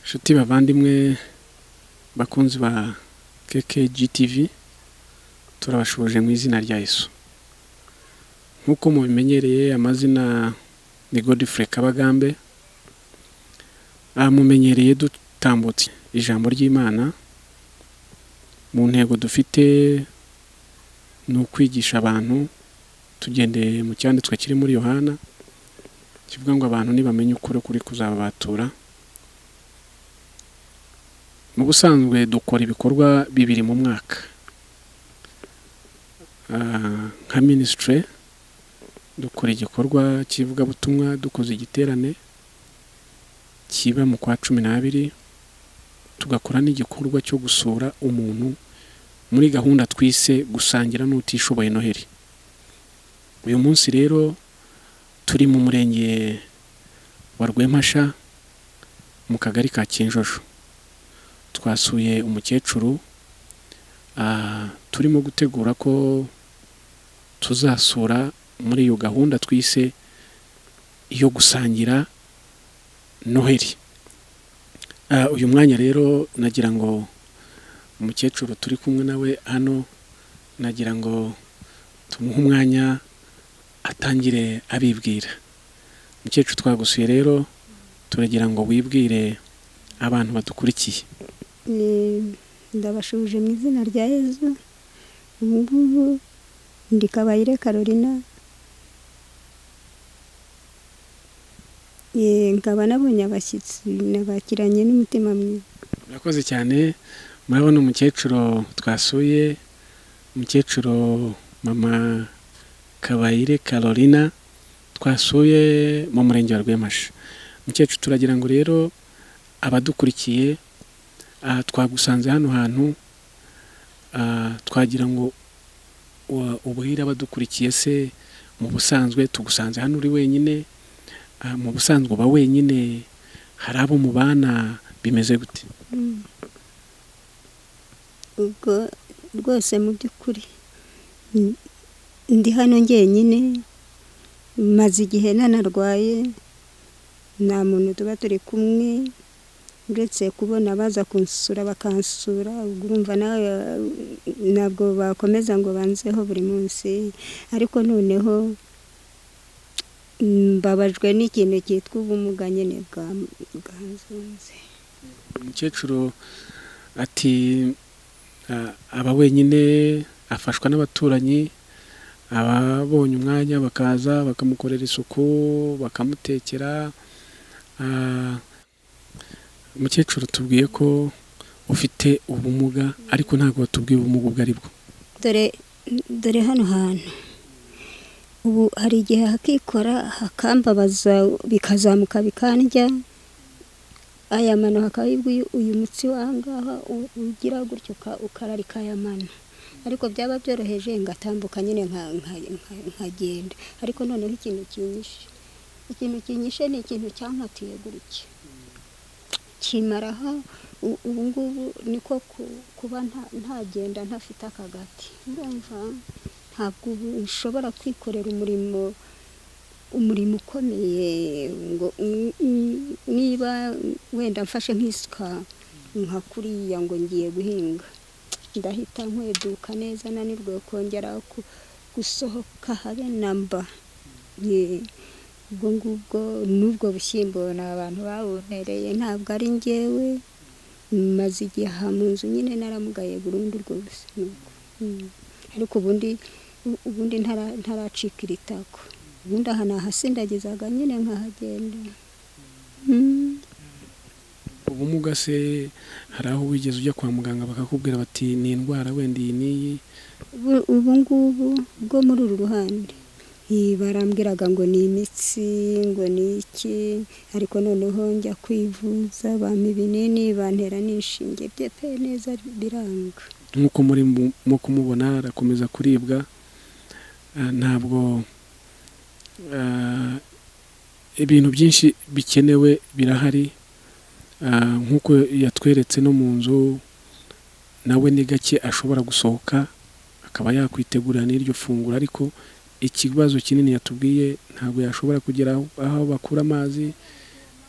Nshuti bavandimwe bakunzi ba KKGTV, turabashuje mu izina rya Yesu. Nkuko mubimenyereye, amazina ni Godfrey Kabagambe. Mumenyereye dutambutse ijambo ry'Imana. Mu ntego dufite ni ukwigisha abantu tugendeye mu cyanditswe kiri muri Yohana kivuga ngo abantu nibamenye ukuri kuri kuzababatura. Mu busanzwe dukora ibikorwa bibiri mu mwaka. Nka ministry dukora igikorwa kivuga butumwa, dukoze igiterane kiba mu kwa 12, tugakora n'igikorwa cyo gusura umuntu muri gahunda twise gusangira n'utishoboye Noheli. Uyu munsi rero turi mu murenge wa Rwemasha mu kagari ka Kinjojo. Twasuye umukecuru, turimo gutegura ko tuzasura muri iyo gahunda twise iyo gusangira Noheli. Uyu mwanya rero nagira ngo umukecuru turi kumwe nawe hano, nagira ngo tumuhe umwanya atangire abibwira. Umukecuru twagusuye rero, turagira ngo wibwire abantu badukurikiye. Ndabashuje mu izina rya Yesu. Ubu ndi Kabayire Carolina. Nkaba nabonye abashyitsi nabakiranye n'umutima mwiza. Murakoze cyane. Murabona umukecuru twasuye, umukecuru mama Kabayire Carolina twasuye mu murenge wa Rwemasha. Umukecuru turagira ngo rero abadukurikiye, twagusanze hano hantu, twagira ngo ubwire abadukurikiye se mu busanzwe tugusanze hano uri wenyine, mu busanzwe uba wenyine, hari abo mu bana bimeze gute? Ubwo rwose mu by'ukuri ndi hano njyenyine, maze igihe nanarwaye, nta muntu tuba turi kumwe uretse kubona baza kunsura bakansura. Urumva nawe ntabwo bakomeza ngo banzeho buri munsi, ariko noneho mbabajwe n'ikintu cyitwa ubumuga nyine bwanzunze. Umukecuru ati aba wenyine, afashwa n'abaturanyi, ababonye umwanya bakaza bakamukorera isuku, bakamutekera. Umukecuru tubwiye ko ufite ubumuga, ariko ntabwo watubwiye ubumuga ubwo aribwo. Dore hano hantu ubu hari igihe hakikora hakambabaza, bikazamuka bikandya, aya mano hakabibwa uyu mutsi wangaha ugira gutyo ukararika aya mano, ariko byaba byoroheje ngatambuka nyine nkagenda. Ariko noneho ikintu kinyishe ni ikintu cyankatiye gutya kimaraha. Ubu ngubu niko kuba ntagenda ntafite akagati. Urumva ntabwo ushobora kwikorera umurimo ukomeye ngo niba wenda mfashe nk'isuka nka kuriya ngo ngiye guhinga, ndahita nkweduka neza nanirwe kongera gusohoka habe namba. Ubwo ngubwo n'ubwo bushyimbo ni abantu bawunereye, ntabwo ari njyewe. Maze igihe mu nzu nyine naramugaye burundu rwose. Ariko ubundi ntaracika iritako. Ubundi aha nahasindagizaga nyine nkahagenda. Ubumuga se hari aho wigeze ujya kwa muganga bakakubwira bati ni indwara wenda iyi n'iyi? Ubu ngubu bwo muri uru ruhande barambwiraga ngo ni imitsi, ngo ni iki, ariko noneho njya kwivuza bampa ibinini, bantera n'inshinge, byepe neza biranga. Nk'uko mu kumubona arakomeza kuribwa, ntabwo ibintu byinshi bikenewe birahari. Nk'uko yatweretse no mu nzu, nawe ni gake ashobora gusohoka akaba yakwitegurira n'iryo funguro, ariko ikibazo kinini yatubwiye ntabwo yashobora kugera aho bakura amazi,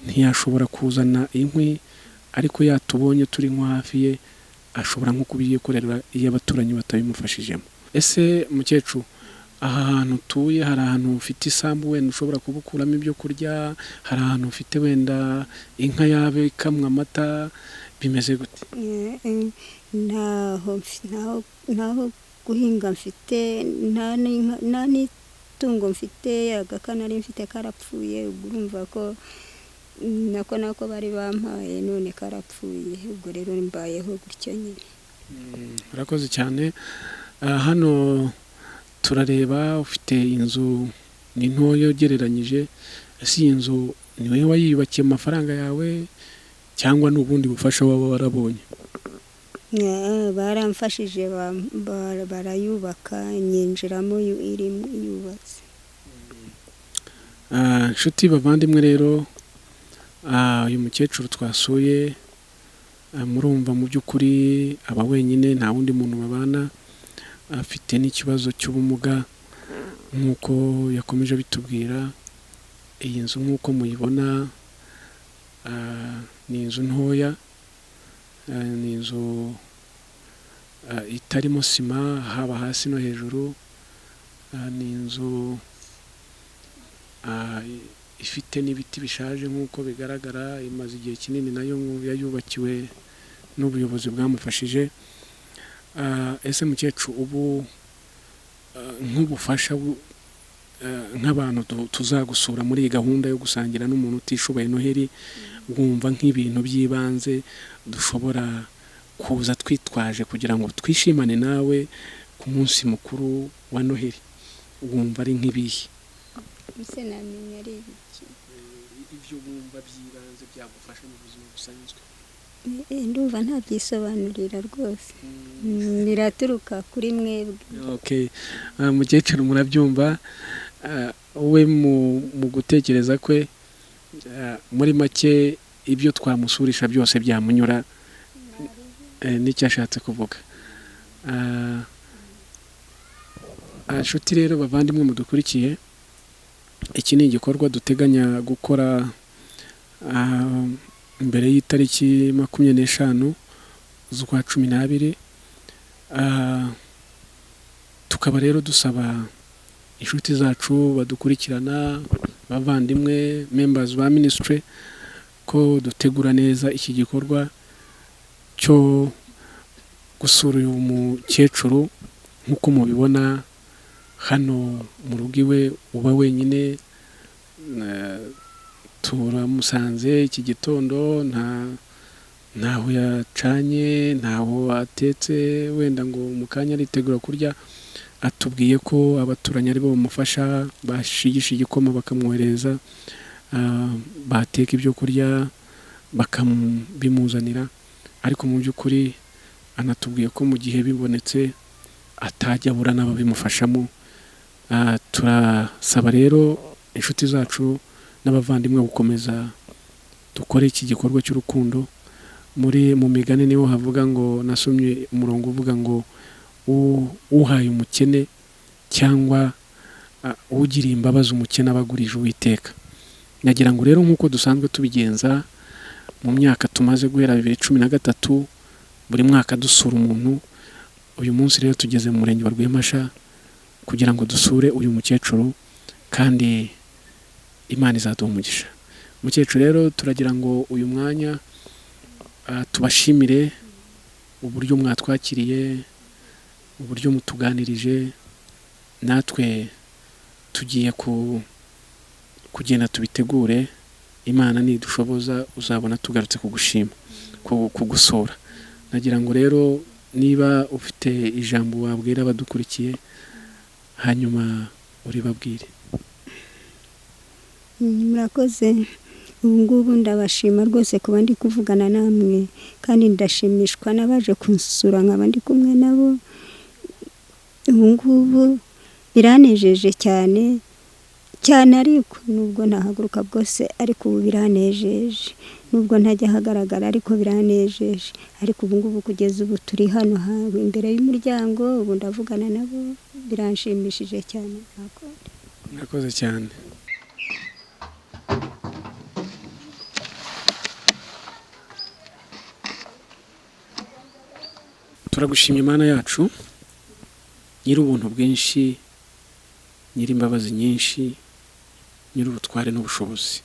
ntiyashobora kuzana inkwi, ariko yatubonye turi nko hafi ye ashobora nko kubiyikorera iyo abaturanyi batabimufashijemo. Ese mukecuru, aha hantu utuye hari ahantu ufite isambu wenda ushobora kubukuramo ibyo kurya, hari ahantu ufite wenda inka yawe ikamwa amata, bimeze gute? ntaho guhinga mfite, nta n'itungo mfite, agakana nari mfite karapfuye, urumva ko nako bari bampaye none karapfuye, ubwo rero mbayeho gutyo nyine. Murakoze cyane. Hano turareba ufite inzu ni ntoya ugereranyije, ese iyi nzu ni wowe wayiyubakiye mu mafaranga yawe cyangwa n'ubundi bufasha waba warabonye? Baramfashije barayubaka, nyinjiramo yubatse. Inshuti bavandimwe rero, uyu mukecuru twasuye murumva mu by'ukuri aba wenyine, nta wundi muntu babana, afite n'ikibazo cy'ubumuga nk'uko yakomeje abitubwira. Iyi nzu nk'uko muyibona ni inzu ntoya, ni inzu itarimo sima haba hasi no hejuru, ni inzu ifite n'ibiti bishaje nk'uko bigaragara, imaze igihe kinini, nayo yayubakiwe n'ubuyobozi bwamufashije. Ese mukecuru, ubu nk'ubufasha nk'abantu tuzagusura muri iyi gahunda yo gusangira n'umuntu utishoboye Noheli, wumva nk'ibintu by'ibanze dushobora kuza twitwaje kugira ngo twishimane nawe ku munsi mukuru wa Noheli, wumva ari nk'ibihe? Ese namenya ari ibiki ibyo wumva by'ibanze byagufasha mu buzima busanzwe? Ndumva ntabyisobanurira rwose, biraturuka kuri mwebwe. Okay. Mukecuru murabyumva, we mu gutekereza kwe, muri make ibyo twamusurisha byose byamunyura, nicyo ashatse kuvuga. Inshuti rero bavandimwe mudukurikiye, iki ni igikorwa duteganya gukora mbere y'itariki 25 z'ukwa 12. Tukaba rero dusaba inshuti zacu badukurikirana, bavandimwe, members ba ministry, ko dutegura neza iki gikorwa cyo gusura uyu mukecuru nk'uko mubibona hano mu rugo iwe, uba wenyine. Turamusanze iki gitondo, ntaho yacanye, ntaho atetse, wenda ngo mu kanya aritegura kurya. Atubwiye ko abaturanyi ari bo bamufasha, bashigisha igikoma bakamwohereza, bateka ibyo kurya bakabimuzanira, ariko mu by'ukuri anatubwiye ko mu gihe bibonetse atajya abura n'ababimufashamo. Turasaba rero inshuti zacu n'abavandimwe gukomeza dukore iki gikorwa cy'urukundo. Mu migani niho havuga ngo, nasomye umurongo uvuga ngo uhaye umukene cyangwa ugiriye imbabazi umukene abagurije Uwiteka. Nagira ngo rero nk'uko dusanzwe tubigenza mu myaka tumaze guhera 2013, buri mwaka dusura umuntu, uyu munsi rero tugeze mu murenge wa Rwemasha kugira ngo dusure uyu mukecuru, kandi Imana izaduha umugisha. Mukecuru rero turagira ngo uyu mwanya tubashimire uburyo mwatwakiriye, uburyo mutuganirije. Natwe tugiye kugenda tubitegure, Imana nidushoboza uzabona tugarutse kugushima, kugusura. Nagira ngo rero niba ufite ijambo wabwira abadukurikiye, hanyuma uribabwire. Murakoze. Ubu ngubu ndabashima rwose kuba ndi kuvugana namwe, kandi ndashimishwa n'abaje kunsura nkaba ndi kumwe nabo. Ubu ngubu biranejeje cyane cyane, ariko nubwo ntahaguruka bwose, ariko ubu biranejeje. Nubwo ntajya hagaragara ariko biranejeje. Ariko ubu ngubu kugeza ubu turi hano imbere y'umuryango, ubu ndavugana nabo, biranshimishije cyane. Murakoze cyane. turagushimye Imana yacu nyiri ubuntu bwinshi, nyiri imbabazi nyinshi, nyiri ubutware n'ubushobozi.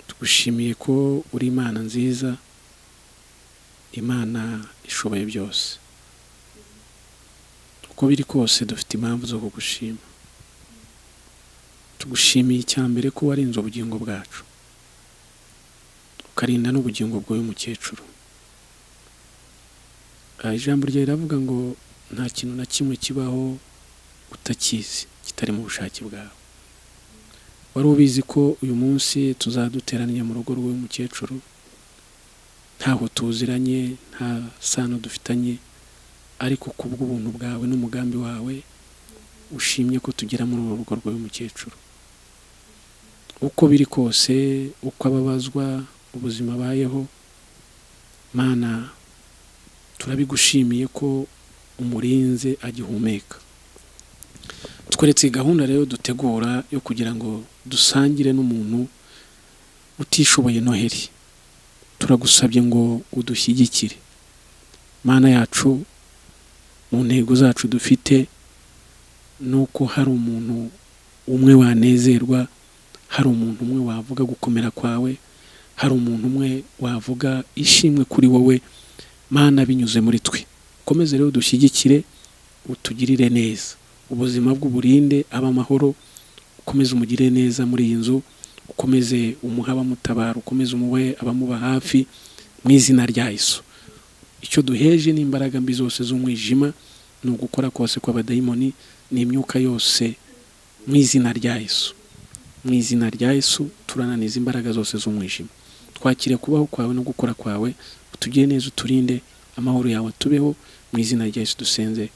Tugushimiye ko uri Imana nziza, Imana ishoboye byose. Uko biri kose dufite impamvu zo kugushima. Tugushimiye icyambere ko warinze ubugingo bwacu, ukarinda n'ubugingo bw'uyu mukecuru. Ijambo rye riravuga ngo nta kintu na kimwe kibaho utakizi kitari mu bushake bwawe. Wari ubizi ko uyu munsi tuzaduteranira mu rugo rw'uyu mukecuru, ntaho tuziranye, nta sano dufitanye, ariko kubw'ubuntu bwawe n'umugambi wawe ushimye ko tugera muri uru rugo rw'uyu mukecuru. Uko biri kose, uko ababazwa, ubuzima abayeho, Mana turabigushimiye ko umurinze agihumeka. Tweretse gahunda rero dutegura yo kugira ngo dusangire n'umuntu utishoboye Noheli. Turagusabye ngo udushyigikire Mana yacu, mu ntego zacu dufite nuko hari umuntu umwe wanezerwa, hari umuntu umwe wavuga gukomera kwawe, hari umuntu umwe wavuga ishimwe kuri wowe Mana binyuze muri twe. Ukomeze rero dushyigikire, utugirire neza, ubuzima bw'uburinde aba amahoro, ukomeze umugire neza muri iyi nzu, ukomeze umuha abamutabara, ukomeze umuhe abamuba hafi mu izina rya Yesu. Icyo duheje n'imbaraga mbi zose z'umwijima ni ugukora kose kw'abadayimoni n'imyuka yose mu izina rya Yesu. Mu izina rya Yesu turananiza imbaraga zose z'umwijima. Twakire kubaho kwawe no gukora kwawe, utugire neza, uturinde, amahoro yawe tubeho, mu izina rya Yesu dusenze.